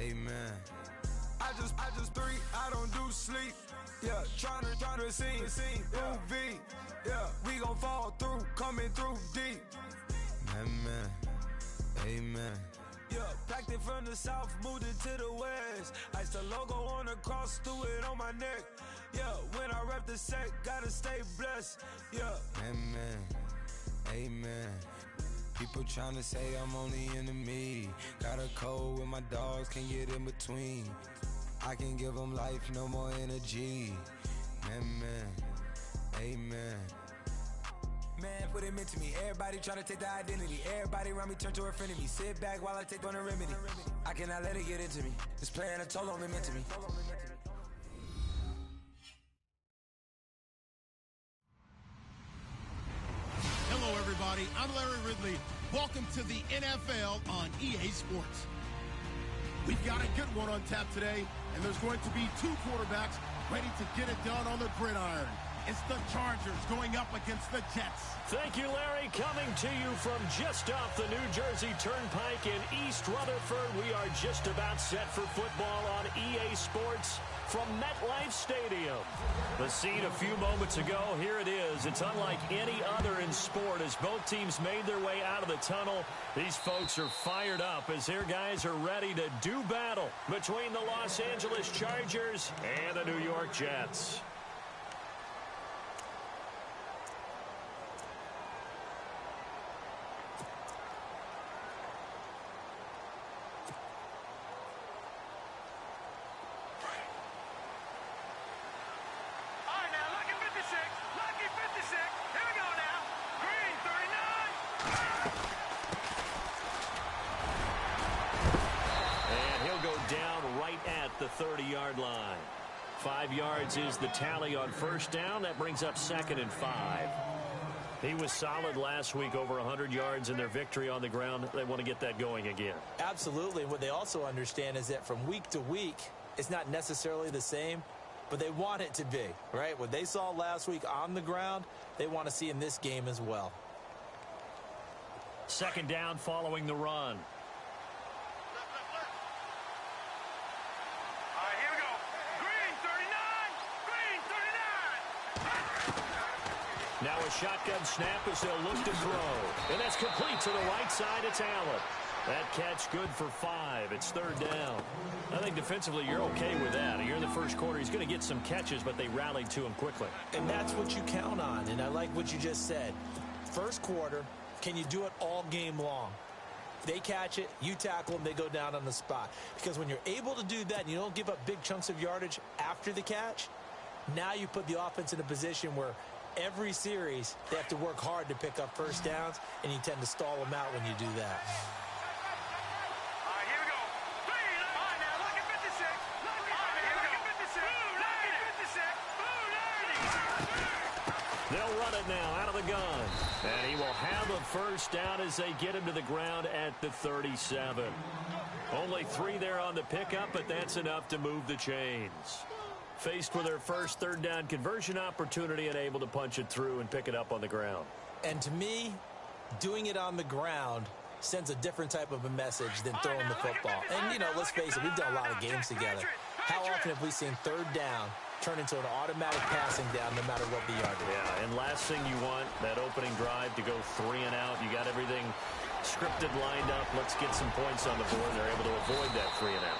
Amen. I just three, I don't do sleep. Yeah, tryna see. UV, yeah, we gon' fall through, coming through deep. Amen. Amen. Yeah, packed it from the south, moved it to the west. Iced the logo on the cross, threw it on my neck. Yeah, when I rep the set, gotta stay blessed. Yeah. Amen. Amen. People tryna say I'm on the enemy. Got a cold with my dogs, can't get in between. I can give them life, no more energy. Amen. Amen. Man, what it meant to me. Everybody tryna take the identity. Everybody around me turn to a friend of me. Sit back while I take on a remedy. I cannot let it get into me. It's playing a toll on me, meant to me. Hello, everybody. I'm Larry Ridley. Welcome to the NFL on EA Sports. We've got a good one on tap today, and there's going to be two quarterbacks ready to get it done on the gridiron. It's the Chargers going up against the Jets. Thank you, Larry. Coming to you from just off the New Jersey Turnpike in East Rutherford. We are just about set for football on EA Sports from MetLife Stadium. The scene a few moments ago, here it is. It's unlike any other in sport as both teams made their way out of the tunnel. These folks are fired up as their guys are ready to do battle between the Los Angeles Chargers and the New York Jets. The 30-yard line. 5 yards is the tally on first down. That brings up 2nd and 5. He was solid last week, over 100 yards in their victory on the ground. They want to get that going again. Absolutely. What they also understand is that from week to week, it's not necessarily the same, but they want it to be, right? What they saw last week on the ground, they want to see in this game as well. 2nd down following the run. Now a shotgun snap as they'll look to throw. And that's complete to the right side. It's Allen. That catch good for 5. It's 3rd down. I think defensively you're okay with that. Here in the first quarter, he's going to get some catches, but they rallied to him quickly. And that's what you count on. And I like what you just said. First quarter, can you do it all game long? They catch it, you tackle them, they go down on the spot. Because when you're able to do that and you don't give up big chunks of yardage after the catch, now you put the offense in a position where every series, they have to work hard to pick up first downs, and you tend to stall them out when you do that. All right, here we go. All right, now look at 56. All right, here we go. 56. They'll run it now out of the gun. And he will have a first down as they get him to the ground at the 37. Only 3 there on the pickup, but that's enough to move the chains. Faced with their first 3rd down conversion opportunity and able to punch it through and pick it up on the ground. And to me, doing it on the ground sends a different type of a message than throwing the football. And, you know, let's face it, we've done a lot of games together. How often have we seen 3rd down turn into an automatic passing down no matter what the yardage? Yeah, and last thing you want, that opening drive to go 3 and out. You got everything scripted, lined up. Let's get some points on the board. They're able to avoid that 3 and out.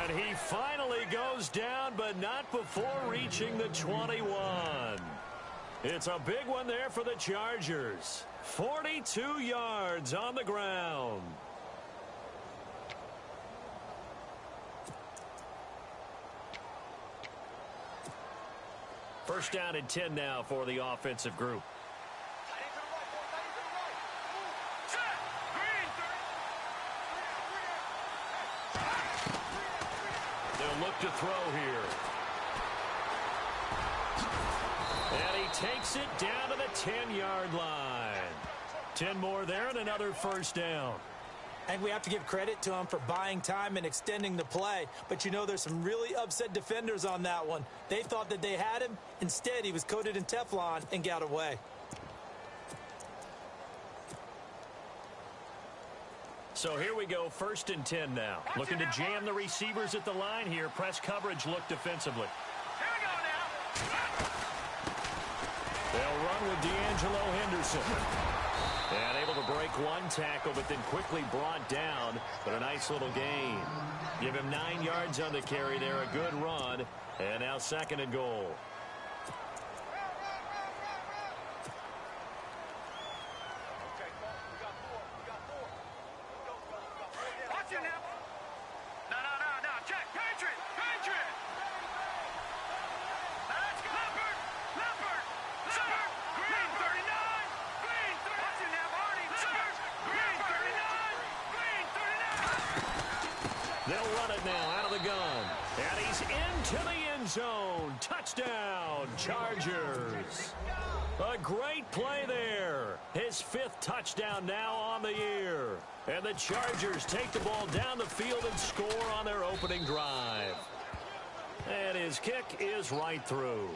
And he finally goes down, but not before reaching the 21. It's a big one there for the Chargers. 42 yards on the ground. First down and 10 now for the offensive group. They'll look to throw here. And he takes it down to the 10-yard line. 10 more there and another first down. And we have to give credit to him for buying time and extending the play. But, you know, there's some really upset defenders on that one. They thought that they had him. Instead, he was coated in Teflon and got away. So here we go, 1st and 10 now. Looking to jam the receivers at the line here. Press coverage look defensively. Here we go now. They'll run with D'Angelo Henderson. And able to break one tackle, but then quickly brought down. But a nice little gain. Give him 9 yards on the carry there. A good run. And now 2nd and goal. Watch it now. No. Check. Patriot. Now let's go. Leopard. Green 39. Green 39. Watch it now, Barney. Green 39. They'll run it now out of the gun. And he's into the end zone. Touchdown, Chargers. A great play there. His 5th touchdown now on the year. And the Chargers take the ball down the field and score on their opening drive. And his kick is right through.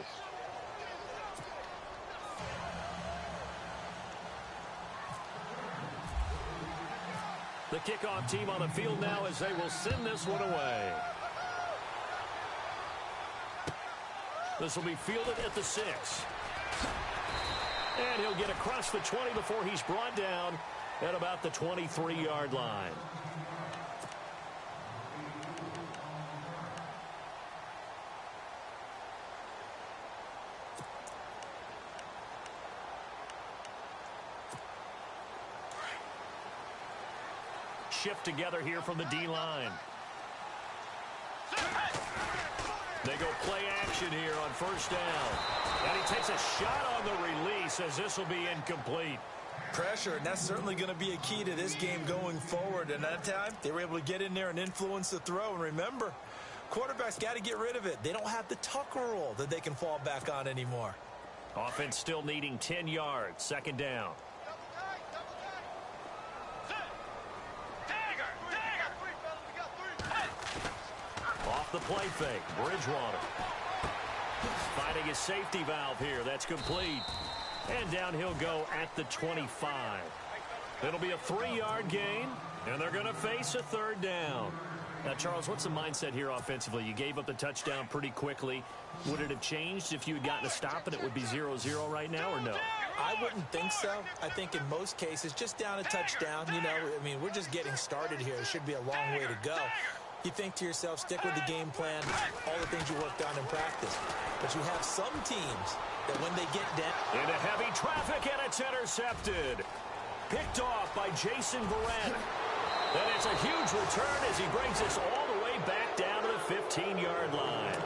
The kickoff team on the field now as they will send this one away. This will be fielded at the 6. And he'll get across the 20 before he's brought down at about the 23-yard line. Shift together here from the D-line. They go play action here on 1st down. And he takes a shot on the release as this will be incomplete. Pressure, and that's certainly going to be a key to this game going forward. And that time, they were able to get in there and influence the throw. And remember, quarterbacks got to get rid of it. They don't have the Tucker rule that they can fall back on anymore. Offense still needing 10 yards. 2nd down. Off the play fake, Bridgewater. Finding his safety valve here. That's complete. And down he'll go at the 25. It'll be a 3-yard gain, and they're going to face a 3rd down. Now, Charles, what's the mindset here offensively? You gave up the touchdown pretty quickly. Would it have changed if you had gotten a stop and it would be 0-0 right now, or no? I wouldn't think so. I think in most cases, just down a touchdown, you know, I mean, we're just getting started here. It should be a long way to go. You think to yourself, stick with the game plan, all the things you worked on in practice. But you have some teams that when they get down... Into heavy traffic, and it's intercepted. Picked off by Jason Verrett. And it's a huge return as he brings this all the way back down to the 15-yard line.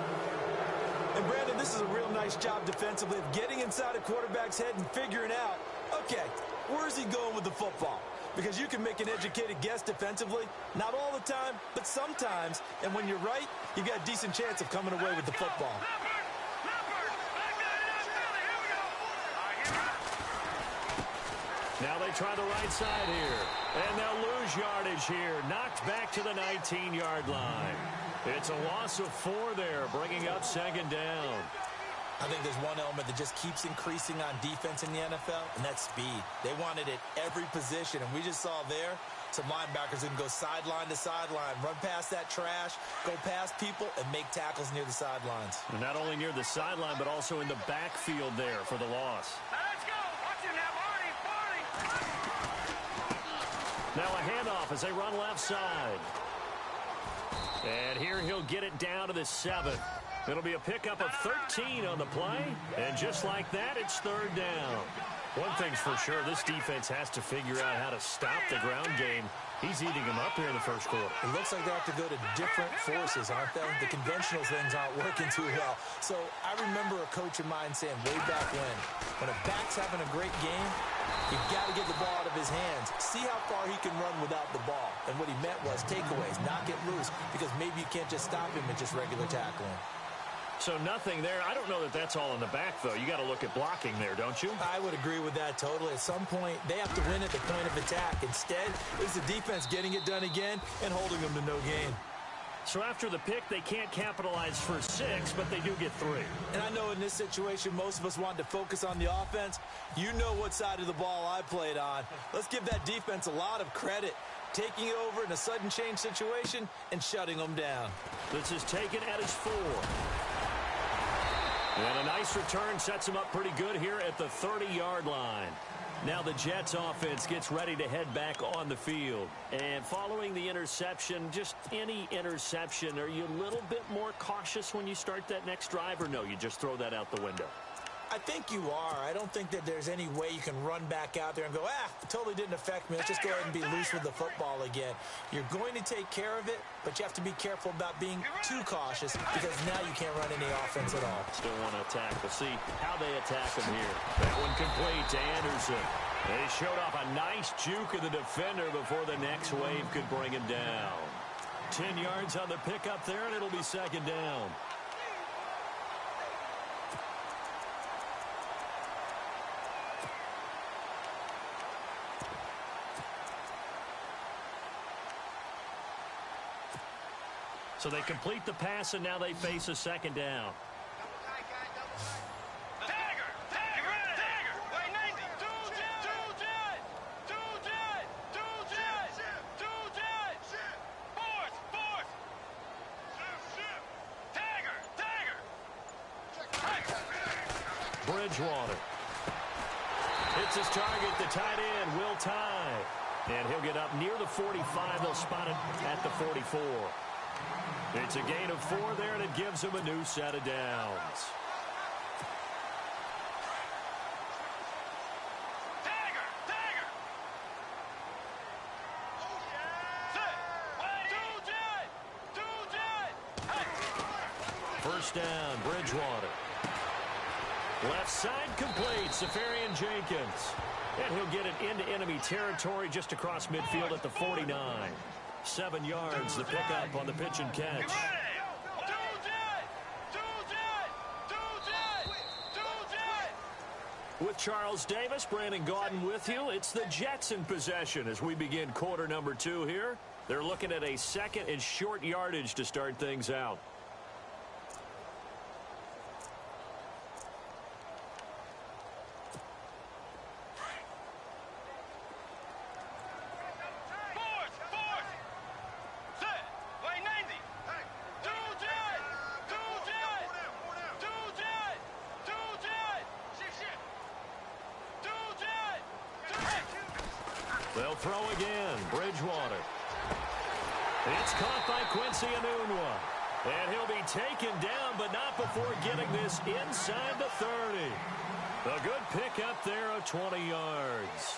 And, Brandon, this is a real nice job defensively of getting inside a quarterback's head and figuring out, okay, where's he going with the football? Because you can make an educated guess defensively, not all the time, but sometimes. And when you're right, you've got a decent chance of coming away with the football. Now they try the right side here. And they'll lose yardage here. Knocked back to the 19-yard line. It's a loss of 4 there, bringing up 2nd down. I think there's one element that just keeps increasing on defense in the NFL, and that's speed. They want it at every position, and we just saw there some linebackers who can go sideline to sideline, run past that trash, go past people, and make tackles near the sidelines. And not only near the sideline, but also in the backfield there for the loss. Let's go. Watch it now, Barney. Now a handoff as they run left side. And here he'll get it down to the 7th. It'll be a pickup of 13 on the play. And just like that, it's 3rd down. One thing's for sure, this defense has to figure out how to stop the ground game. He's eating them up here in the 1st quarter. It looks like they have to go to different forces, aren't they? The conventional things aren't working too well. So I remember a coach of mine saying way back when a back's having a great game, you've got to get the ball out of his hands. See how far he can run without the ball. And what he meant was takeaways, not get loose, because maybe you can't just stop him with just regular tackling. So nothing there. I don't know that that's all in the back, though. You got to look at blocking there, don't you? I would agree with that totally. At some point, they have to win at the point of attack. Instead, it's the defense getting it done again and holding them to no gain. So after the pick, they can't capitalize for 6, but they do get 3. And I know in this situation, most of us wanted to focus on the offense. You know what side of the ball I played on. Let's give that defense a lot of credit. taking it over in a sudden change situation and shutting them down. This is taken at his 4. And a nice return sets him up pretty good here at the 30-yard line. Now the Jets offense gets ready to head back on the field. And following the interception, just any interception, are you a little bit more cautious when you start that next drive, or no, you just throw that out the window? I think you are. I don't think that there's any way you can run back out there and go, it totally didn't affect me. Let's just go ahead and be loose with the football again. You're going to take care of it, but you have to be careful about being too cautious because now you can't run any offense at all. Still want to attack. We'll see how they attack him here. That one complete to Anderson. They showed off a nice juke of the defender before the next wave could bring him down. 10 yards on the pickup there, and it'll be second down. So they complete the pass, and now they face a second down. Bridgewater. Hits his target, the tight end, Will Tye. And he'll get up near the 45. They'll spot it at the 44. It's a gain of 4 there, and it gives him a new set of downs. First down, Bridgewater. Left side complete, Safarian Jenkins. And he'll get it into enemy territory just across midfield at the 49. 7 yards, the pickup on the pitch and catch. With Charles Davis, Brandon Gaudin with you. It's the Jets in possession as we begin quarter number 2 here. They're looking at a second and short yardage to start things out. They'll throw again. Bridgewater. It's caught by Quincy Enunwa. And he'll be taken down, but not before getting this inside the 30. A good pickup there of 20 yards.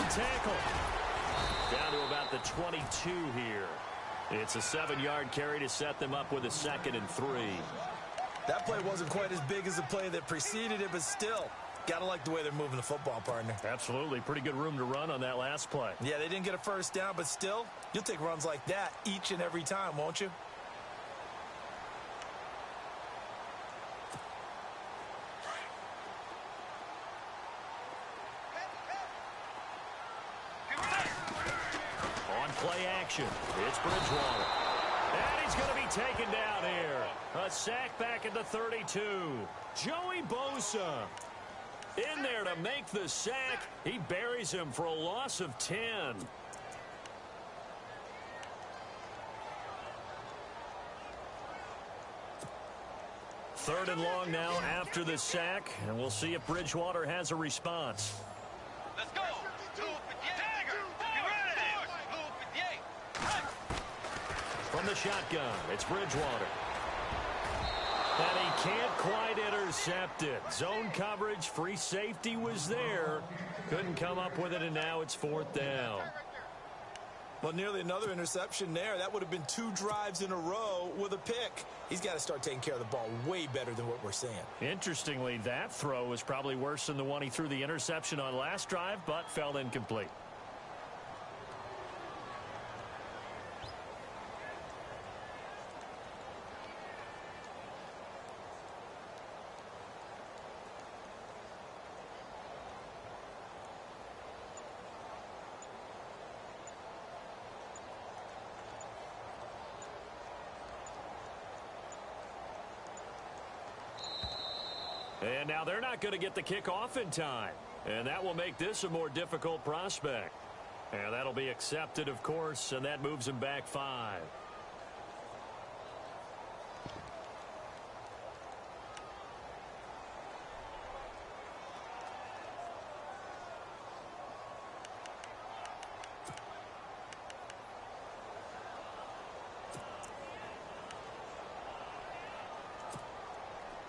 Tackle. Down to about the 22 here. It's a 7-yard carry to set them up with a 2nd and 3. That play wasn't quite as big as the play that preceded it, but still, gotta like the way they're moving the football, partner. Absolutely. Pretty good room to run on that last play. Yeah, they didn't get a first down, but still, you'll take runs like that each and every time, won't you? Play action. It's Bridgewater. And he's going to be taken down here. A sack back at the 32. Joey Bosa in there to make the sack. He buries him for a loss of 10. Third and long now after the sack. And we'll see if Bridgewater has a response. Let's go. From the shotgun, it's Bridgewater. And he can't quite intercept it. Zone coverage, free safety was there. Couldn't come up with it, and now it's 4th down. Well, nearly another interception there. That would have been 2 drives in a row with a pick. He's got to start taking care of the ball way better than what we're seeing. Interestingly, that throw was probably worse than the one he threw the interception on last drive, but fell incomplete. And now they're not going to get the kickoff in time. And that will make this a more difficult prospect. And that'll be accepted, of course, and that moves him back 5.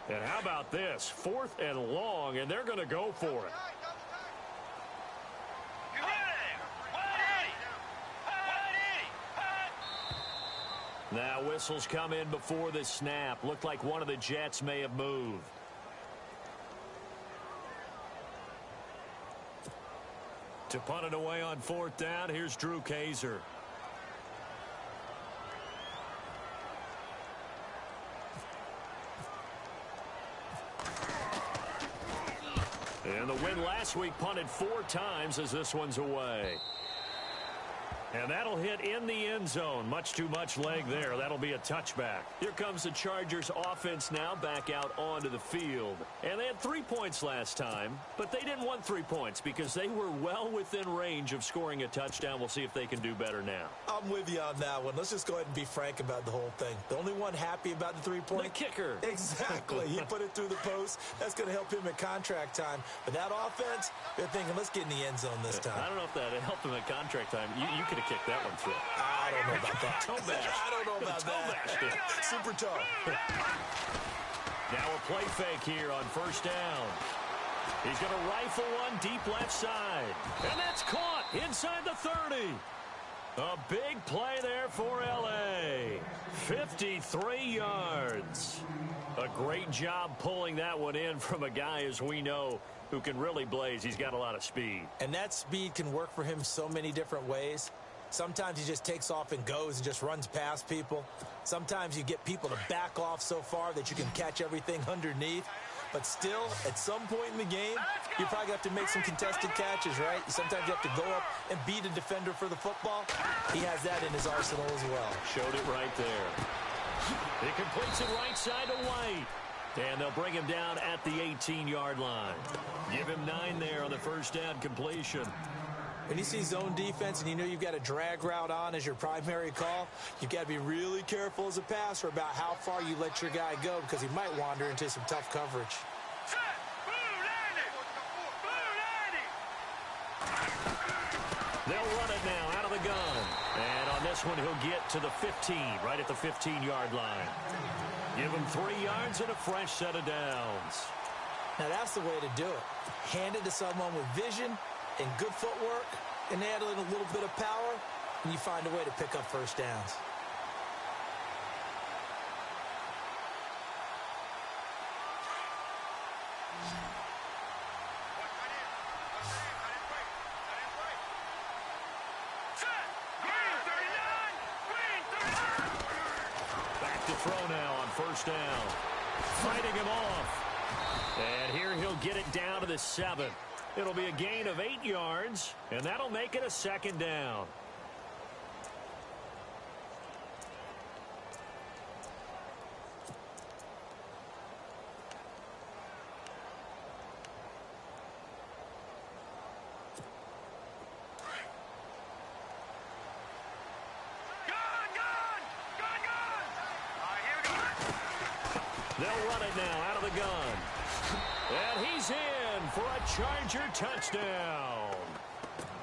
And how about this? 4th and long, and they're going to go for it. Now whistles come in before the snap. Looked like one of the Jets may have moved. To punt it away on 4th down, here's Drew Kaiser. And the win last week punted 4 times as this one's away. And that'll hit in the end zone. Much too much leg there. That'll be a touchback. Here comes the Chargers offense now back out onto the field. And they had 3 points last time, but they didn't want 3 points because they were well within range of scoring a touchdown. We'll see if they can do better now. I'm with you on that one. Let's just go ahead and be frank about the whole thing. The only one happy about the 3-point? The kicker. Exactly. He put it through the post. That's going to help him at contract time. But that offense, they're thinking, let's get in the end zone this time. I don't know if that helped him at contract time. You could have kicked that one through. I don't know about that. Toe bash. I don't know about that. Super toe. Now a play fake here on 1st down. He's going to rifle one deep left side. And that's caught inside the 30. A big play there for L.A. 53 yards. A great job pulling that one in from a guy, as we know, who can really blaze. He's got a lot of speed. And that speed can work for him so many different ways. Sometimes he just takes off and goes and just runs past people. Sometimes you get people to back off so far that you can catch everything underneath. But still, at some point in the game, you probably have to make some contested catches, right? Sometimes you have to go up and beat a defender for the football. He has that in his arsenal as well. Showed it right there. He completes it right side to White. And they'll bring him down at the 18-yard line. Give him 9 there on the 1st down completion. When you see zone defense and you know you've got a drag route on as your primary call, you've got to be really careful as a passer about how far you let your guy go because he might wander into some tough coverage. They'll run it now out of the gun. And on this one, he'll get to the 15, right at the 15-yard line. Give him 3 yards and a fresh set of downs. Now that's the way to do it. Hand it to someone with vision and good footwork, and add in a little bit of power, and you find a way to pick up 1st downs. Back to throw now on 1st down. Fighting him off. And here he'll get it down to the 7. It'll be a gain of 8 yards, and that'll make it a 2nd down. They'll run it now out of the gun. And he's in for a Charger touchdown.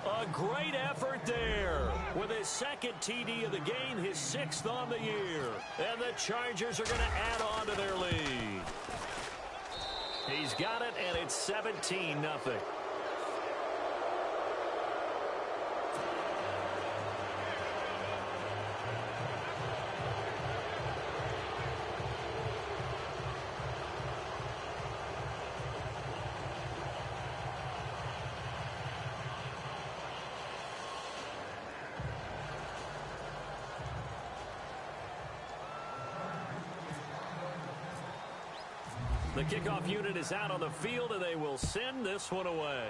A great effort there with his 2nd TD of the game, his 6th on the year. And the Chargers are going to add on to their lead. He's got it, and it's 17-0. The kickoff unit is out on the field, and they will send this one away.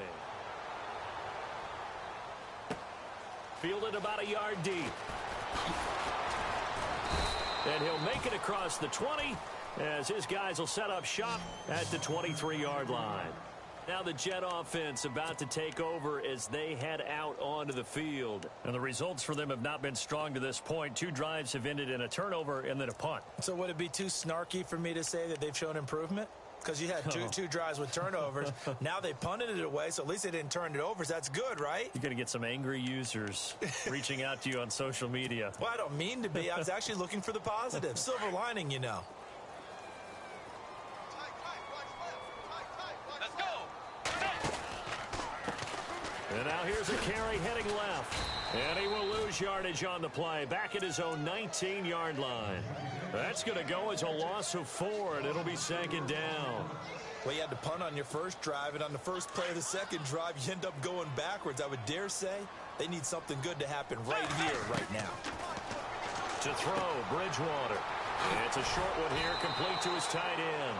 Fielded about a yard deep. And he'll make it across the 20 as his guys will set up shop at the 23-yard line. Now the Jet offense about to take over as they head out onto the field. And the results for them have not been strong to this point. 2 drives have ended in a turnover and then a punt. So would it be too snarky for me to say that they've shown improvement? Because you had two drives with turnovers. Now they punted it away, so at least they didn't turn it over. So that's good, right? You're going to get some angry users reaching out to you on social media. Well, I don't mean to be. I was actually looking for the positive. Silver lining, you know. Let's go. And now here's a carry heading left. And he will lose yardage on the play. Back at his own 19-yard line. That's going to go as a loss of 4, and it'll be 2nd down. Well, you had to punt on your first drive, and on the first play of the second drive, you end up going backwards. I would dare say they need something good to happen right here, right now. To throw, Bridgewater. It's a short one here, complete to his tight end.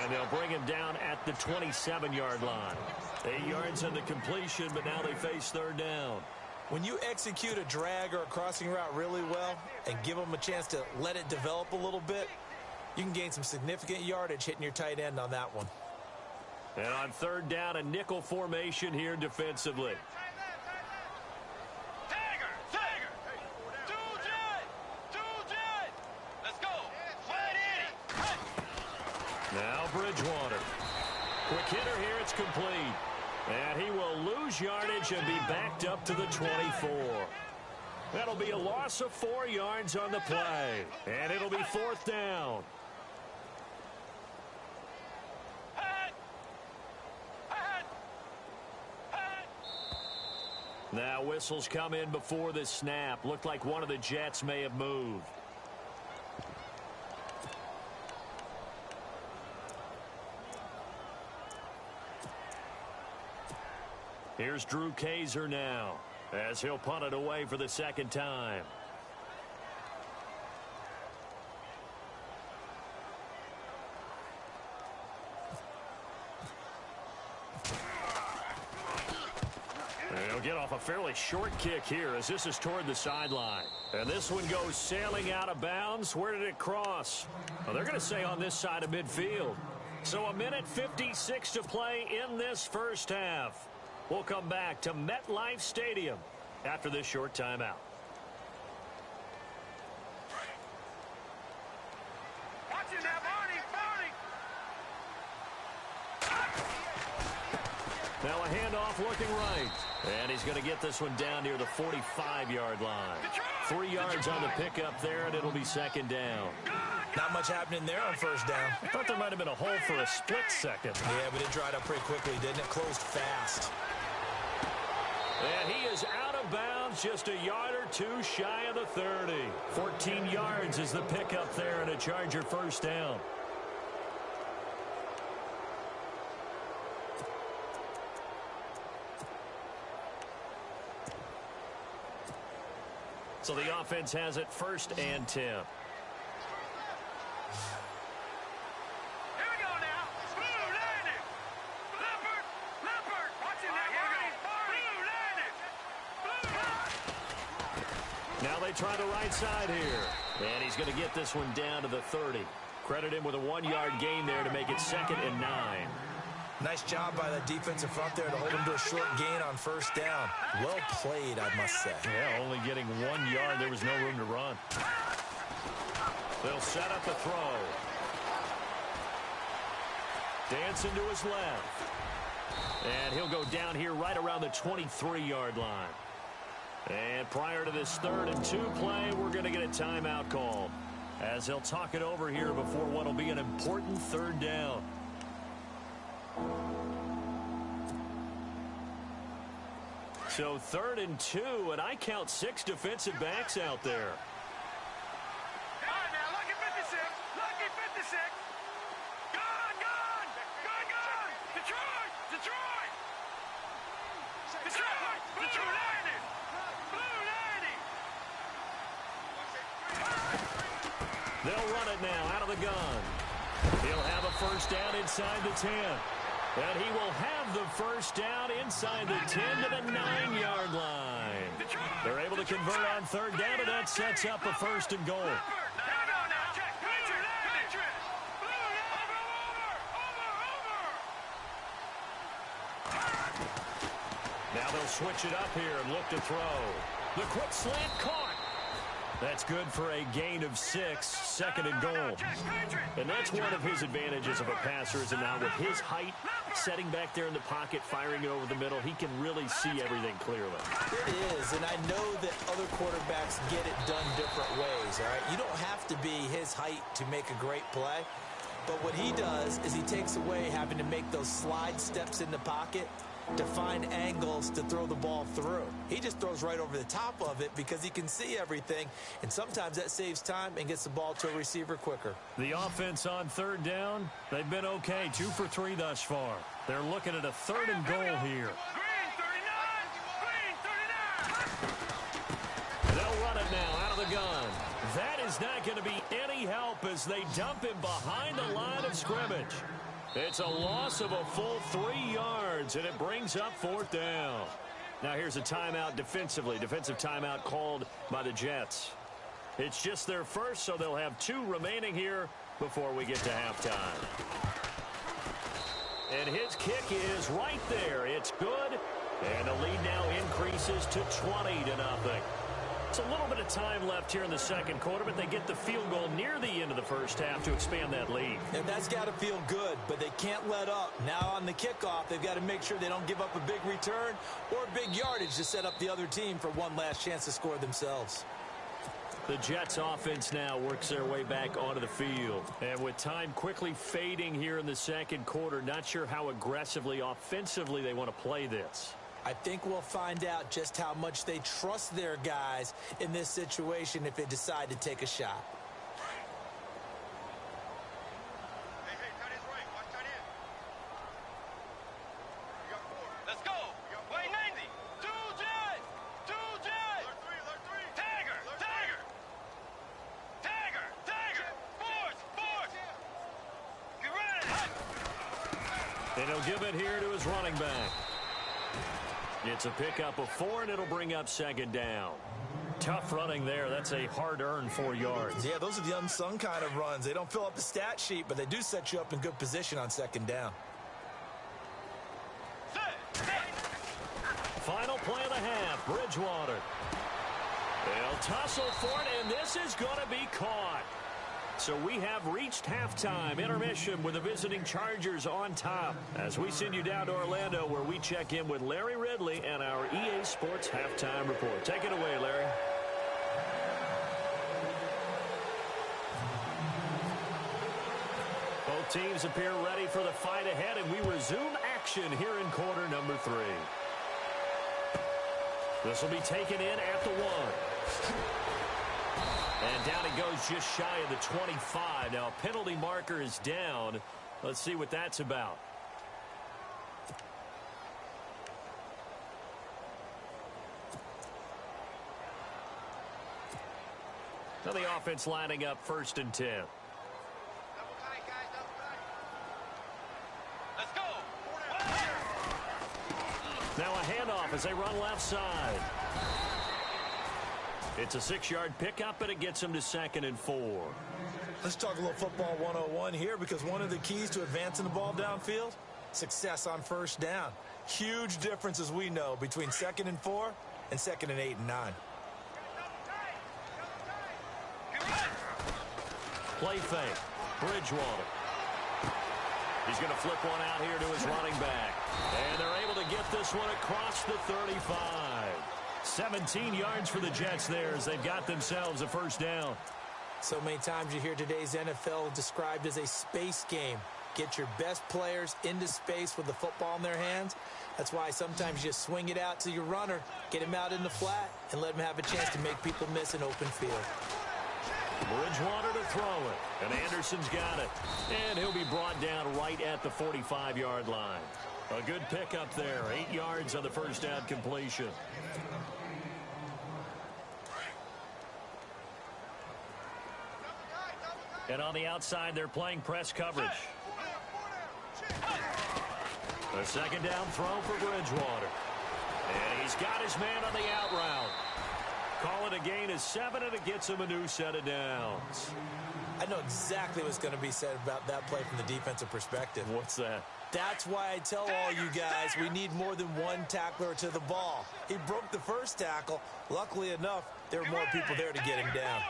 And they'll bring him down at the 27-yard line. 8 yards on the completion, but now they face 3rd down. When you execute a drag or a crossing route really well and give them a chance to let it develop a little bit, you can gain some significant yardage hitting your tight end on that one. And on 3rd down, a nickel formation here defensively. Tiger. Two Jet. Let's go. Fight Eddie. Now Bridgewater. Quick hitter here, it's complete. And he will lose yardage and be backed up to the 24. That'll be a loss of 4 yards on the play. And it'll be 4th down. Now whistles come in before the snap. Looked like one of the Jets may have moved. Here's Drew Kaiser now as he'll punt it away for the 2nd time. And he'll get off a fairly short kick here as this is toward the sideline. And this one goes sailing out of bounds. Where did it cross? Well, they're going to say on this side of midfield. So 1:56 to play in this first half. We'll come back to MetLife Stadium after this short timeout. Watch it now, Barney. Now a handoff looking right. And he's going to get this one down near the 45-yard line. 3 yards on the pickup there, and it'll be 2nd down. Not much happening there on 1st down. I thought there might have been a hole for a split second. Yeah, but it dried up pretty quickly, didn't it? Closed fast. And he is out of bounds, just a yard or 2 shy of the 30. 14 yards is the pickup there, and a Charger 1st down. So the offense has it 1st and 10. Now they try the right side here. And he's going to get this one down to the 30. Credit him with a 1-yard gain there to make it 2nd and 9. Nice job by that defensive front there to hold him to a short gain on 1st down. Well played, I must say. Yeah, only getting 1 yard. There was no room to run. They'll set up the throw. Dancing to his left. And he'll go down here right around the 23-yard line. And prior to this 3rd and 2 play, we're going to get a timeout call as they'll talk it over here before what will be an important 3rd down. So 3rd and 2, and I count 6 defensive backs out there. All right, now, lucky 56. Lucky 56. Gone. Detroit. Blue 90. They'll run it now out of the gun. He'll have a 1st down inside the 10. And he will have the 1st down inside the 10 to the 9-yard line. They're able to convert on 3rd down, and that sets up a 1st and goal. No. they'll switch it up here and look to throw. The quick slant caught. That's good for a gain of 6, second and goal. And that's one of his advantages of a passer, is now with his height, setting back there in the pocket, firing it over the middle, he can really see everything clearly. It is, and I know that other quarterbacks get it done different ways, all right? You don't have to be his height to make a great play, but what he does is he takes away having to make those slide steps in the pocket to find angles to throw the ball through. He just throws right over the top of it because he can see everything, and sometimes that saves time and gets the ball to a receiver quicker. The offense on third down, they've been okay, 2 for 3 thus far. They're looking at a 3rd and goal here. Green 39! They'll run it now out of the gun. That is not going to be any help as they dump him behind the line of scrimmage. It's a loss of a full 3 yards, and it brings up 4th down. Now here's a timeout defensively. Defensive timeout called by the Jets. It's just their first, so they'll have 2 remaining here before we get to halftime. And his kick is right there. It's good, and the lead now increases to 20-0. It's a little bit of time left here in the second quarter, but they get the field goal near the end of the first half to expand that lead. And that's got to feel good, but they can't let up. Now on the kickoff, they've got to make sure they don't give up a big return or big yardage to set up the other team for one last chance to score themselves. The Jets offense now works their way back onto the field. And with time quickly fading here in the second quarter, not sure how aggressively, offensively they want to play this. I think we'll find out just how much they trust their guys in this situation if they decide to take a shot. Hey, tight end's right. Watch tight end. You got 4. Let's go. Wait, 90. 2 Jets. 2 Jets. Alert 3. Tagger. Force. Get ready. And he'll give it here to his running back. It's a pickup of 4, and it'll bring up 2nd down. Tough running there. That's a hard-earned 4 yards. Yeah, those are the unsung kind of runs. They don't fill up the stat sheet, but they do set you up in good position on 2nd down. Final play of the half, Bridgewater. They'll tussle for it, and this is going to be caught. So we have reached halftime intermission with the visiting Chargers on top as we send you down to Orlando where we check in with Larry Ridley and our EA Sports Halftime Report. Take it away, Larry. Both teams appear ready for the fight ahead, and we resume action here in quarter number 3. This will be taken in at the 1. And down it goes just shy of the 25. Now, a penalty marker is down. Let's see what that's about. Now the offense lining up 1st and 10. Double tight, guys. Double tight. Let's go. Now a handoff as they run left side. It's a 6-yard pickup, and it gets them to 2nd and 4. Let's talk a little football 101 here, because one of the keys to advancing the ball downfield, success on 1st down. Huge difference, as we know, between 2nd and 4 and 2nd and 8 and 9. Play fake. Bridgewater. He's going to flip one out here to his running back. And they're able to get this one across the 35. 17 yards for the Jets there as they've got themselves a 1st down. So many times you hear today's NFL described as a space game. Get your best players into space with the football in their hands. That's why sometimes you just swing it out to your runner, get him out in the flat, and let him have a chance to make people miss an open field. Bridgewater to throw it, and Anderson's got it. And he'll be brought down right at the 45-yard line. A good pickup there, 8 yards on the 1st down completion. And on the outside, they're playing press coverage. A 2nd down throw for Bridgewater. And he's got his man on the out route. Call it a gain of 7, and it gets him a new set of downs. I know exactly what's going to be said about that play from the defensive perspective. What's that? That's why I tell all you guys we need more than one tackler to the ball. He broke the first tackle. Luckily enough, there were more people there to get him down.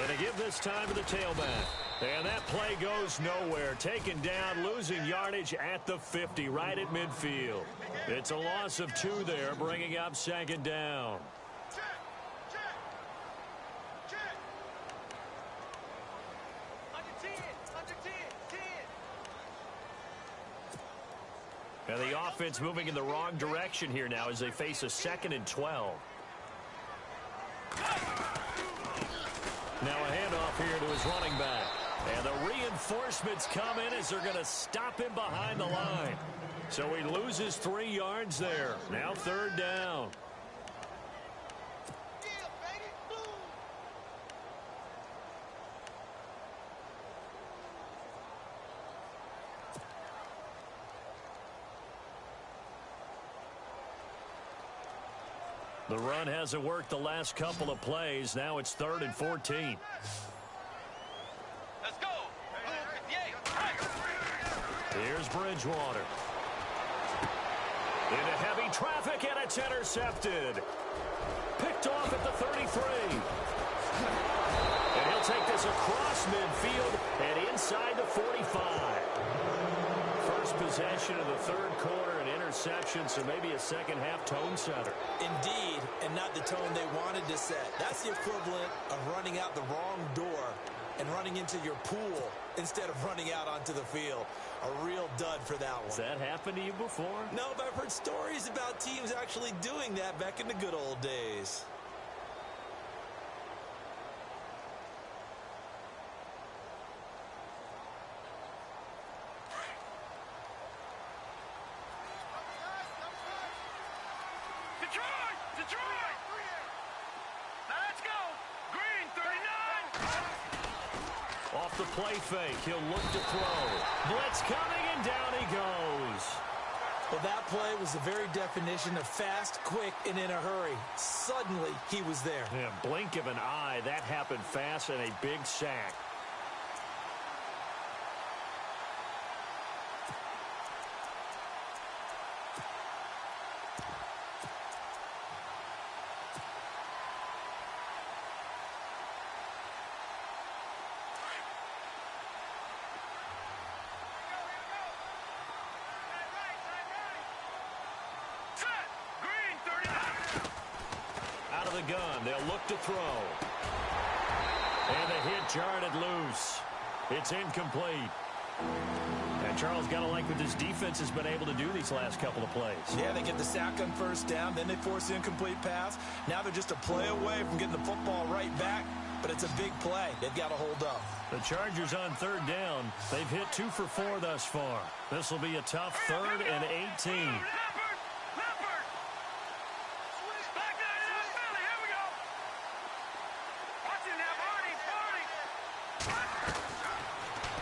And to give this time to the tailback. And that play goes nowhere. Taken down, losing yardage at the 50, right at midfield. It's a loss of 2 there, bringing up 2nd down. And the offense moving in the wrong direction here now as they face a 2nd and 12. Now a handoff here to his running back. And the reinforcements come in as they're going to stop him behind the line. So he loses 3 yards there. Now 3rd down. The run hasn't worked the last couple of plays. Now it's 3rd and 14. Let's go. Here's Bridgewater. Into heavy traffic, and it's intercepted. Picked off at the 33. And he'll take this across midfield and inside the 45. First possession of the 3rd quarter, an interception, so maybe a second-half tone setter. Indeed, and not the tone they wanted to set. That's the equivalent of running out the wrong door and running into your pool instead of running out onto the field. A real dud for that one. Has that happened to you before? No, but I've heard stories about teams actually doing that back in the good old days. Detroit! Now let's go! Green, 39! Off the play fake, he'll look to throw. Blitz coming, and down he goes. Well, that play was the very definition of fast, quick, and in a hurry. Suddenly, he was there. Yeah, blink of an eye, that happened fast, and a big sack. Gun. They'll look to throw. And the hit jarred it loose. It's incomplete. And Charles, got to like what this defense has been able to do these last couple of plays. Yeah, they get the sack on 1st down, then they force the incomplete pass. Now they're just a play away from getting the football right back, but it's a big play. They've got to hold up. The Chargers on 3rd down. They've hit 2 for 4 thus far. This will be a tough 3rd and 18.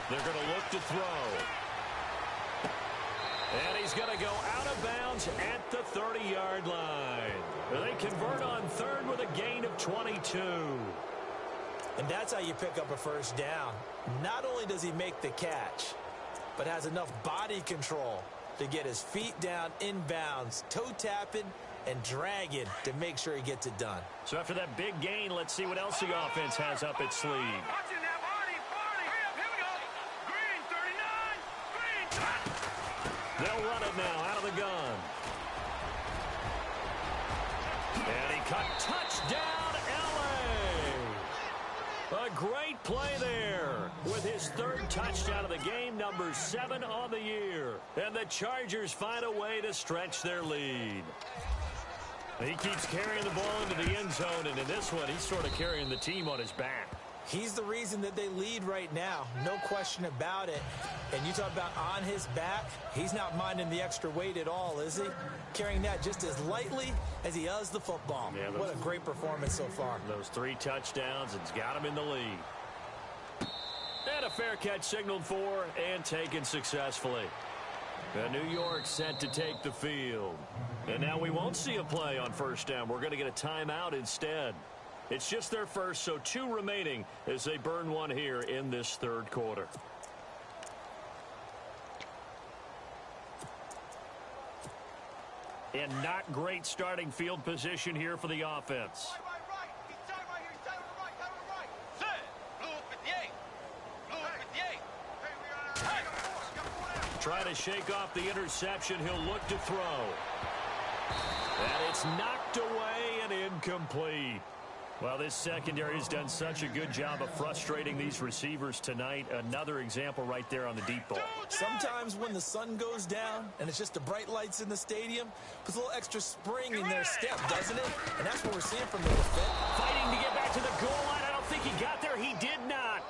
They're going to look to throw. And he's going to go out of bounds at the 30-yard line. They convert on 3rd with a gain of 22. And that's how you pick up a 1st down. Not only does he make the catch, but has enough body control to get his feet down inbounds, toe tapping and dragging to make sure he gets it done. So after that big gain, let's see what else the offense has up its sleeve. They'll run it now out of the gun. And he cut. Touchdown, L.A. A great play there with his 3rd touchdown of the game, number 7 on the year. And the Chargers find a way to stretch their lead. He keeps carrying the ball into the end zone, and in this one, he's sort of carrying the team on his back. He's the reason that they lead right now. No question about it. And you talk about on his back, he's not minding the extra weight at all, is he? Carrying that just as lightly as he does the football. Yeah, what a great performance so far. Those 3 touchdowns, it's got him in the lead. And a fair catch signaled for and taken successfully. And New York set to take the field. And now we won't see a play on first down. We're going to get a timeout instead. It's just their first, so 2 remaining as they burn one here in this third quarter. And not great starting field position here for the offense. Trying to shake off the interception. He'll look to throw. And it's knocked away and incomplete. Well, this secondary has done such a good job of frustrating these receivers tonight. Another example right there on the deep ball. Sometimes when the sun goes down and it's just the bright lights in the stadium, puts a little extra spring in their step, doesn't it? And that's what we're seeing from the defense. Fighting to get back to the goal line. I don't think he got there. He did not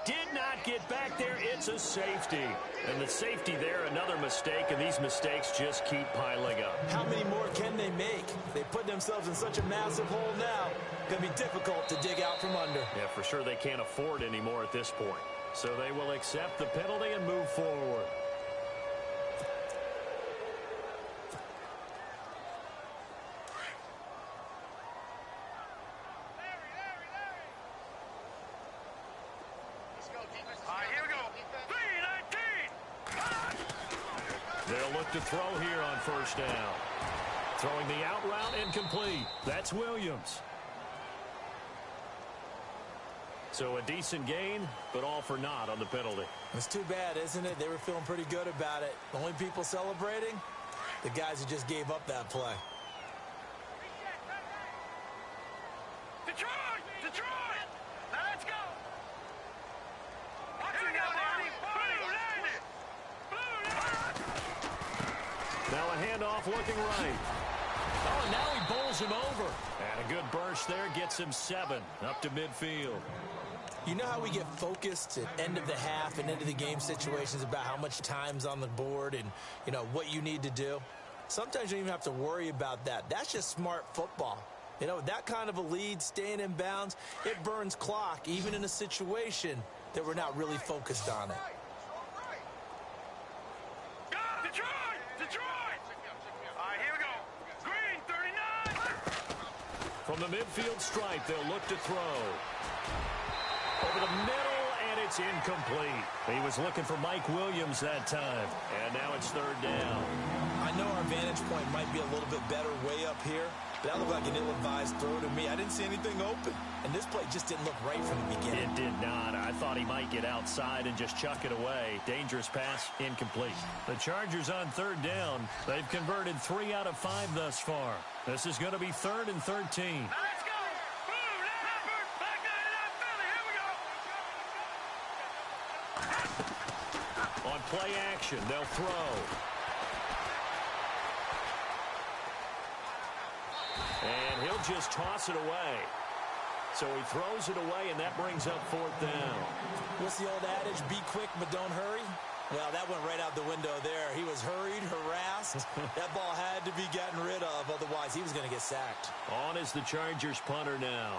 get back there. It's a safety. And the safety there, another mistake, and these mistakes just keep piling up. How many more can they make? They put themselves in such a massive hole now. Going to be difficult to dig out from under. Yeah, for sure they can't afford anymore at this point. So they will accept the penalty and move forward. They'll look to throw here on first down. Throwing the out route incomplete. That's Williams. So a decent gain, but all for naught on the penalty. It's too bad, isn't it? They were feeling pretty good about it. The only people celebrating, the guys who just gave up that play. Detroit! Detroit! Now let's go! Now a handoff looking right. Oh, and now he bowls him over. And a good burst there gets him 7 up to midfield. You know how we get focused at end of the half and end of the game situations about how much time's on the board and, you know, what you need to do? Sometimes you don't even have to worry about that. That's just smart football. You know, that kind of a lead, staying in bounds, it burns clock, even in a situation that we're not really focused on it. Detroit! Detroit! All right, here we go. Green, 39. From the midfield stripe, they'll look to throw. Over the middle, and it's incomplete. He was looking for Mike Williams that time. And now it's third down. I know our vantage point might be a little bit better way up here, but that looked like an ill-advised throw to me. I didn't see anything open, and this play just didn't look right from the beginning. It did not. I thought he might get outside and just chuck it away. Dangerous pass, incomplete. The Chargers on third down. They've converted 3 out of 5 thus far. This is going to be 3rd and 13. Now let's go! Blue, Leopard, back 99, Philly. Here we go. On play action, they'll throw. And he'll just toss it away. So he throws it away, and that brings up 4th down. What's the old adage? Be quick, but don't hurry? Well, that went right out the window there. He was hurried, harassed. That ball had to be gotten rid of, otherwise he was going to get sacked. On is the Chargers punter now,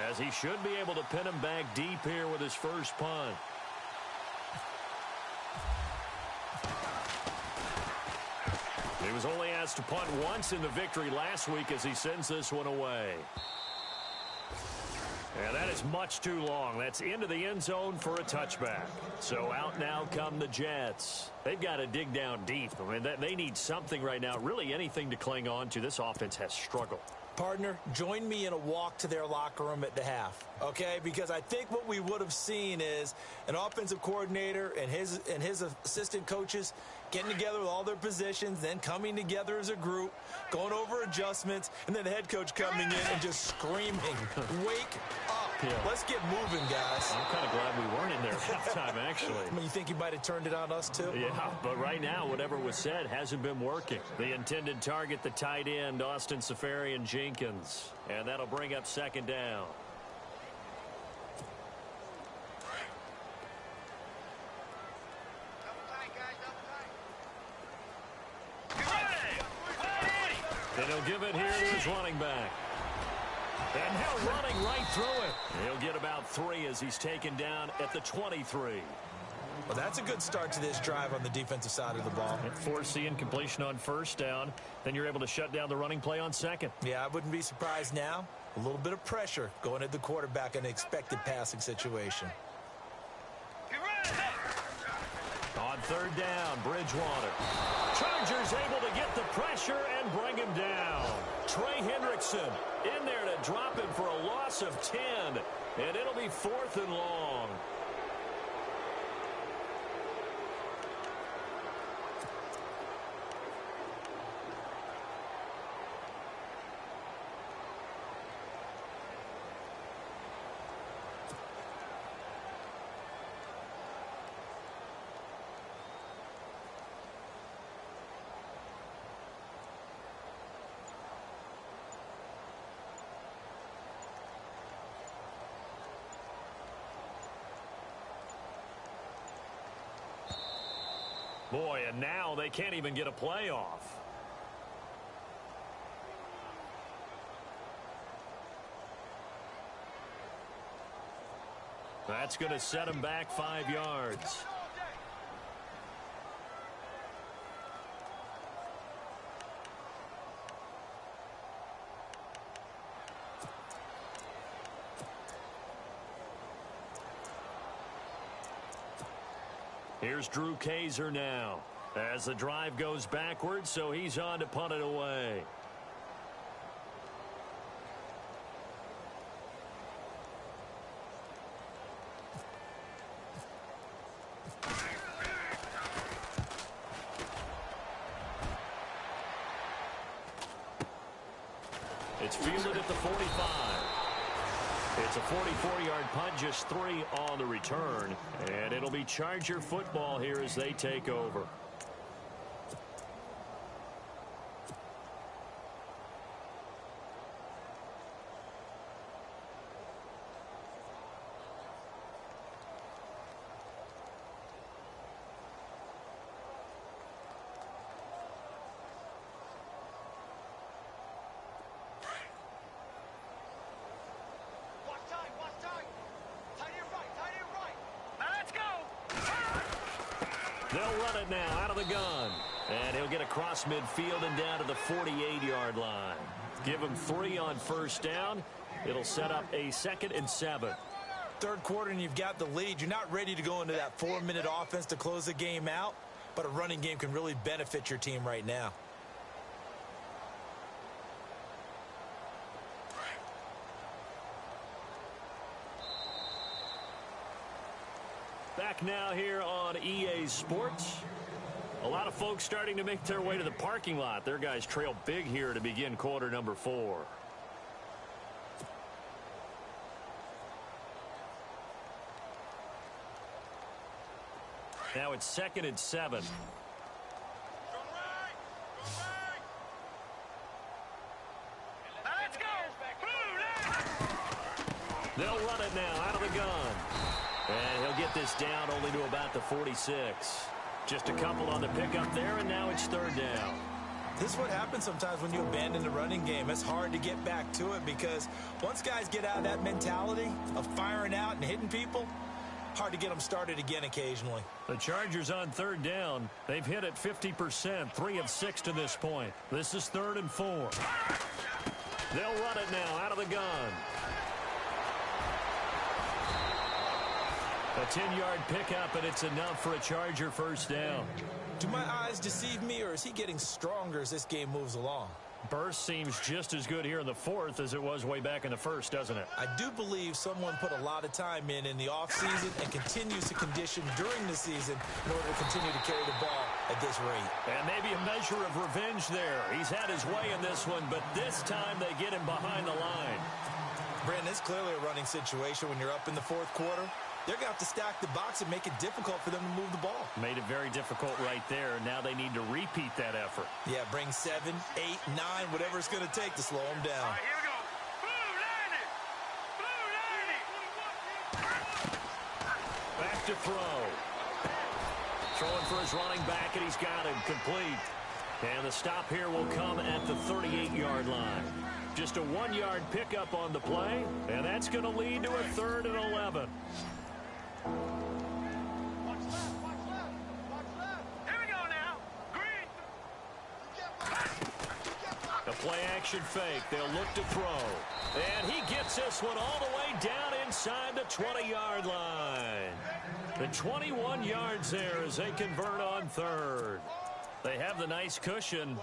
as he should be able to pin him back deep here with his first punt. He was only asked to punt once in the victory last week as he sends this one away. And that is much too long. That's into the end zone for a touchback. So out now come the Jets. They've got to dig down deep. I mean, they need something right now, really anything to cling on to. This offense has struggled. Partner, join me in a walk to their locker room at the half, okay? Because I think what we would have seen is an offensive coordinator and his assistant coaches getting together with all their positions, then coming together as a group, going over adjustments, and then the head coach coming in and just screaming, wake up. Yeah. Let's get moving, guys. I'm kind of glad we weren't in there at halftime, actually. I mean, you think he might have turned it on us, too? Yeah, but right now, whatever was said hasn't been working. The intended target, the tight end, Austin Seferian-Jenkins. And that'll bring up 2nd down. And he'll give it here to his running back. And now running right through it. He'll get about 3 as he's taken down at the 23. Well, that's a good start to this drive on the defensive side of the ball. Force the incompletion on first down. Then you're able to shut down the running play on second. Yeah, I wouldn't be surprised now. A little bit of pressure going at the quarterback in an expected passing situation. On third down, Bridgewater. Chargers able to get the pressure and bring him down. Trey Hendrickson in there to drop him for a loss of 10. And it'll be 4th and long. Boy, and now they can't even get a playoff. That's going to set him back 5 yards. Here's Drew Kaiser now as the drive goes backwards, so he's on to punt it away. It's fielded at the 45. It's a 44-yard punt, just 3 on the return. And it'll be Charger football here as they take over. They'll run it now out of the gun. And he'll get across midfield and down to the 48-yard line. Give him 3 on first down. It'll set up a 2nd and 7. Third quarter and you've got the lead. You're not ready to go into that 4-minute offense to close the game out, but a running game can really benefit your team right now. Back now here on EA Sports. A lot of folks starting to make their way to the parking lot. Their guys trail big here to begin quarter number 4. Now it's 2nd and 7. They'll run it now out of the gun. And he'll get this down only to about the 46. Just a couple on the pickup there, and now it's 3rd down. This is what happens sometimes when you abandon the running game. It's hard to get back to it because once guys get out of that mentality of firing out and hitting people, hard to get them started again occasionally. The Chargers on 3rd down. They've hit it 50%, 3 of 6 to this point. This is 3rd and 4. They'll run it now out of the gun. A 10-yard pickup, and it's enough for a Charger first down. Do my eyes deceive me, or is he getting stronger as this game moves along? Burst seems just as good here in the 4th as it was way back in the 1st, doesn't it? I do believe someone put a lot of time in the offseason and continues to condition during the season in order to continue to carry the ball at this rate. And maybe a measure of revenge there. He's had his way in this one, but this time they get him behind the line. Brandon, it's clearly a running situation when you're up in the 4th quarter. They're going to have to stack the box and make it difficult for them to move the ball. Made it very difficult right there. Now they need to repeat that effort. Yeah, bring 7, 8, 9, whatever it's going to take to slow them down. All right, here we go. Blue, Back to throw. Throwing for his running back, and he's got him complete. And the stop here will come at the 38-yard line. Just a 1-yard pickup on the play, and that's going to lead to a 3rd and 11. Watch left. Play action fake. They'll look to throw. And he gets this one all the way down inside the 20-yard line. The 21 yards there as they convert on third. They have the nice cushion.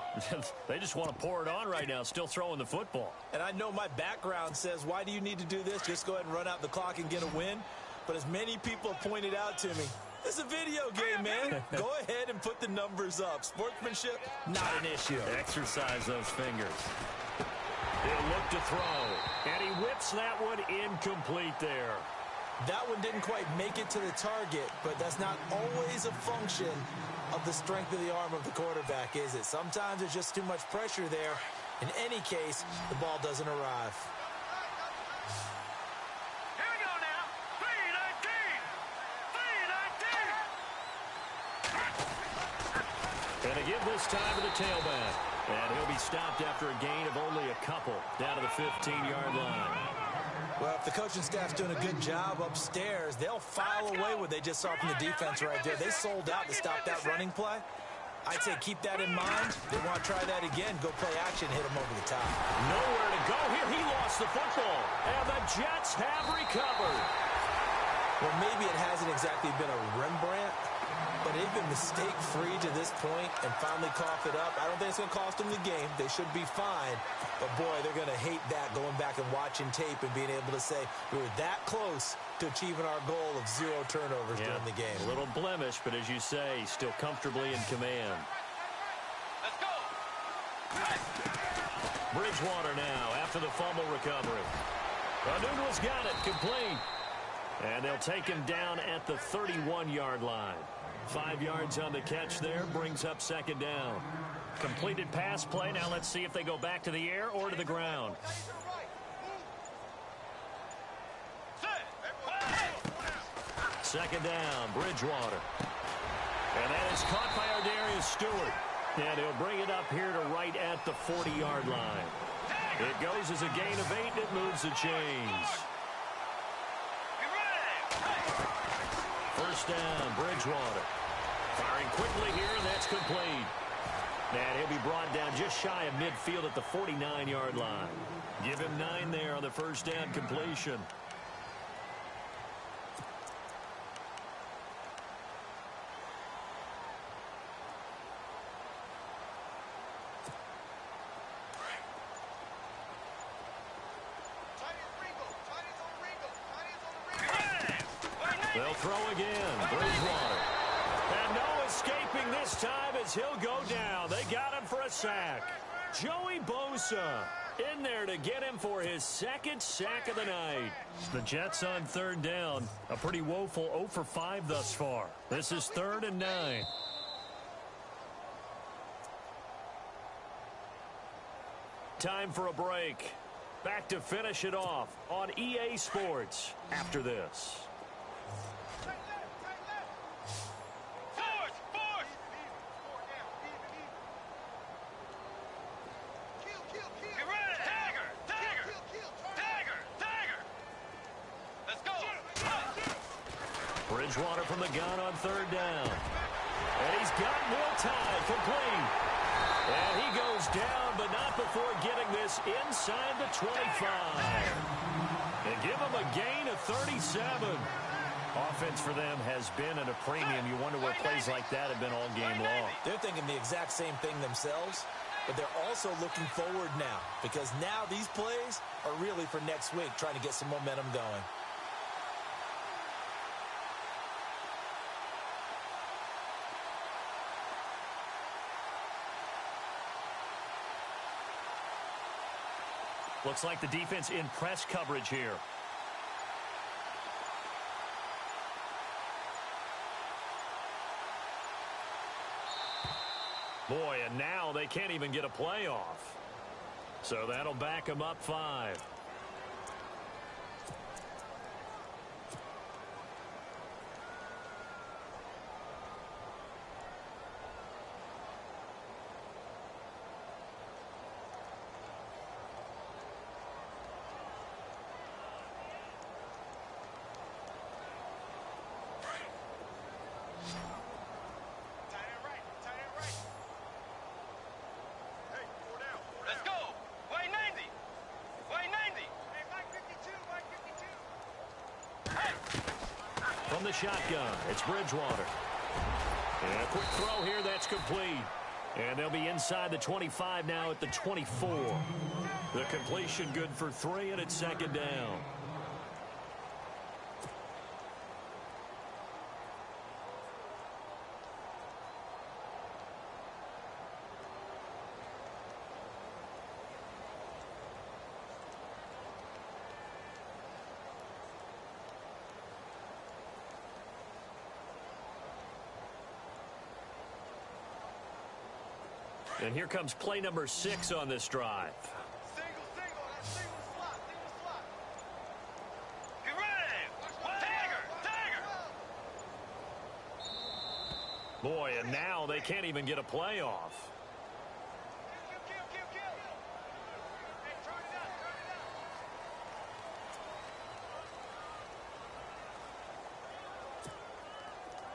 They just want to pour it on right now, still throwing the football. And I know my background says, why do you need to do this? Just go ahead and run out the clock and get a win. But as many people have pointed out to me, it's a video game, man. Go ahead and put the numbers up. Sportsmanship, not an issue. Exercise those fingers. He'll look to throw. And he whips that one incomplete there. That one didn't quite make it to the target, but that's not always a function of the strength of the arm of the quarterback, is it? Sometimes there's just too much pressure there. In any case, the ball doesn't arrive. Here we go now. 3-19. And to give this time to the tailback. And he'll be stopped after a gain of only a couple down to the 15-yard line. Well, if the coaching staff's doing a good job upstairs, they'll file away what they just saw from the defense right there. They sold out to stop that running play. I'd say keep that in mind. They want to try that again. Go play action, hit them over the top. Nowhere to go here. He lost the football. And the Jets have recovered. Well, maybe it hasn't exactly been a Rembrandt, but they've been mistake-free to this point and finally coughed it up. I don't think it's going to cost them the game. They should be fine. But, boy, they're going to hate that, going back and watching tape and being able to say we were that close to achieving our goal of 0 turnovers during the game. A little blemish, but as you say, still comfortably in command. Let's go. Bridgewater now after the fumble recovery. Anunwa's got it, complete. And they'll take him down at the 31-yard line. 5 yards on the catch there, brings up second down. Completed pass play. Now let's see if they go back to the air or to the ground. Second down, Bridgewater. And that is caught by Ardarius Stewart. And he'll bring it up here to right at the 40-yard line. It goes as a gain of 8, and it moves the chains. First down, Bridgewater. Firing quickly here, and that's complete. And he'll be brought down just shy of midfield at the 49-yard line. Give him 9 there on the first down completion. They'll throw again. Bridgewater. And no escaping this time as he'll go down. They got him for a sack. Joey Bosa in there to get him for his second sack of the night. The Jets on third down. A pretty woeful 0 for 5 thus far. This is 3rd and 9. Time for a break. Back to finish it off on EA Sports after this. Bridgewater from the gun on third down. And he's got more time, complete. And he goes down, but not before getting this inside the 25. And give him a gain of 37. Offense for them has been at a premium. You wonder where plays like that have been all game long. They're thinking the exact same thing themselves, but they're also looking forward now because now these plays are really for next week, trying to get some momentum going. Looks like the defense in press coverage here. Boy, and now they can't even get a play off. So that'll back them up 5. Let's go. From the shotgun, it's Bridgewater. And a quick throw here, that's complete. And they'll be inside the 25 now at the 24. The completion good for 3, and it's second down. And here comes play number 6 on this drive. Single, single slot. Get ready! Tiger! Boy, and now they can't even get a play off. Kill. Hey, turn it up.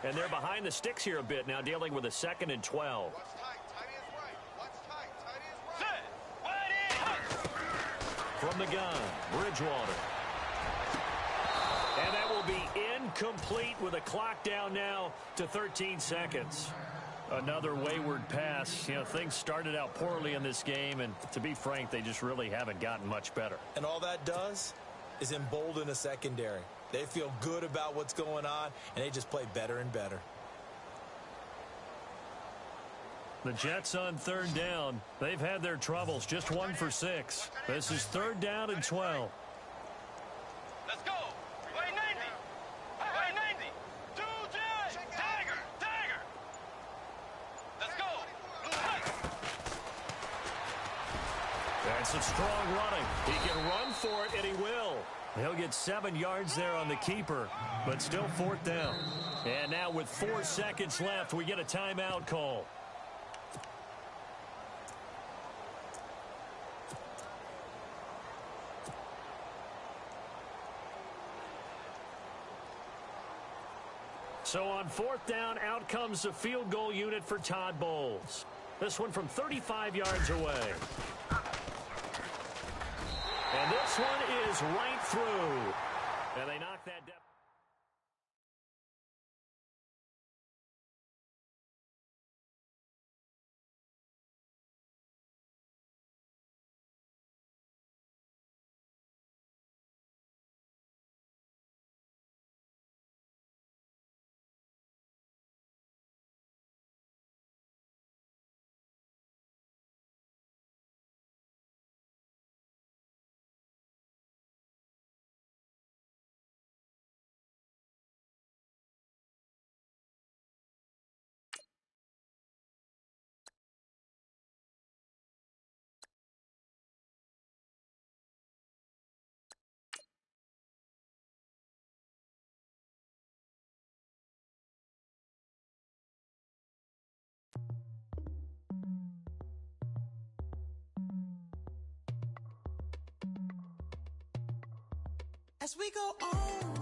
And they're behind the sticks here a bit now, dealing with a 2nd and 12. Watch tight. Tight is right. Watch tight. Tight is right. Set. Wide in. From the gun, Bridgewater. And that will be incomplete with a clock down now to 13 seconds. Another wayward pass. You know, things started out poorly in this game, and to be frank, they just really haven't gotten much better. And all that does is embolden the secondary. They feel good about what's going on, and they just play better and better. The Jets on 3rd down. They've had their troubles, just 1 for 6. This is 3rd down and 12. Let's go. Way 90. Way 90. 2 Tiger. Let's go. That's some strong running. He can run for it, and he will. He'll get 7 yards there on the keeper, but still 4th down. And now with 4 seconds left, we get a timeout call. So on 4th down, out comes the field goal unit for Todd Bowles. This one from 35 yards away. And this one is right through. And they knock that down. As we go on